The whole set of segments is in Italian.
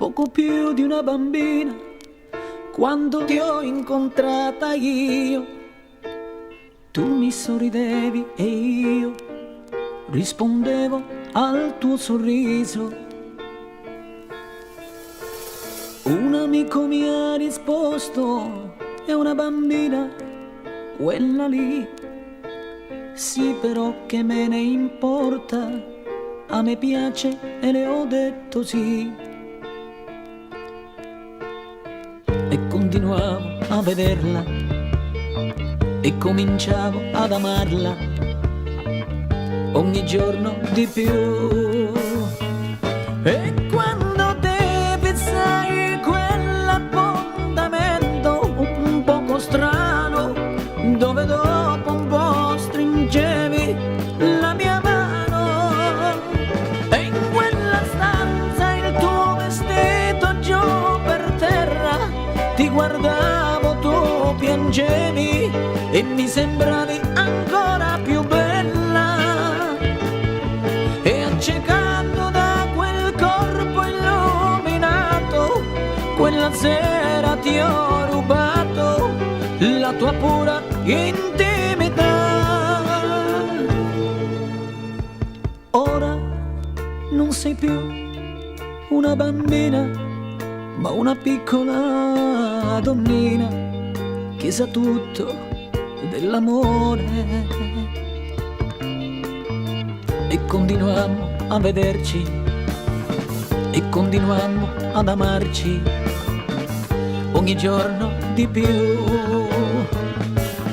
poco più di una bambina, quando ti ho incontrata io. Tu mi sorridevi e io rispondevo al tuo sorriso. Un amico mi ha risposto, è una bambina, quella lì. Sì, però che me ne importa, a me piace e le ho detto sì. E continuavo a vederla e cominciavo ad amarla ogni giorno di più. E quando te pensai quell'appuntamento un poco strano, dove dopo un po' stringevi la mia mano, e in quella stanza il tuo vestito giù per terra, ti guardavo, tu piangevi e mi sembravi ancora più bella. E accecando da quel corpo illuminato, quella sera ti ho rubato la tua pura intimità. Ora non sei più una bambina, ma una piccola donnina che sa tutto dell'amore. E continuammo a vederci e continuammo ad amarci ogni giorno di più.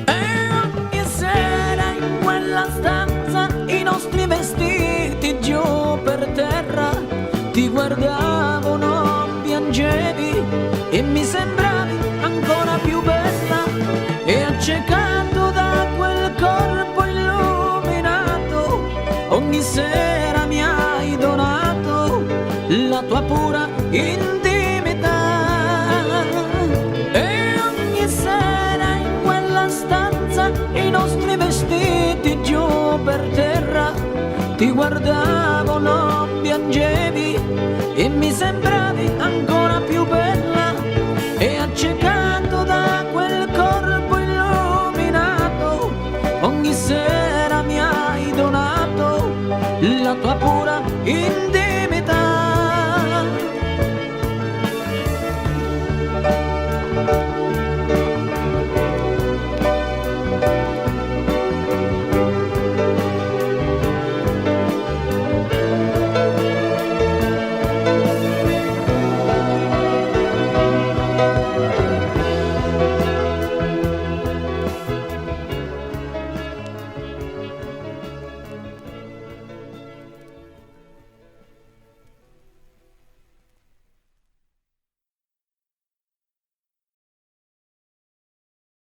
E ogni sera in quella stanza i nostri vestiti giù per terra, ti guardavo, non piangevi e mi sembravi ancora più bella. E accecando da quel corpo illuminato, ogni sera mi hai donato la tua pura intimità. E ogni sera in quella stanza i nostri vestiti giù per terra, ti guardavo, non piangevi e mi sembravi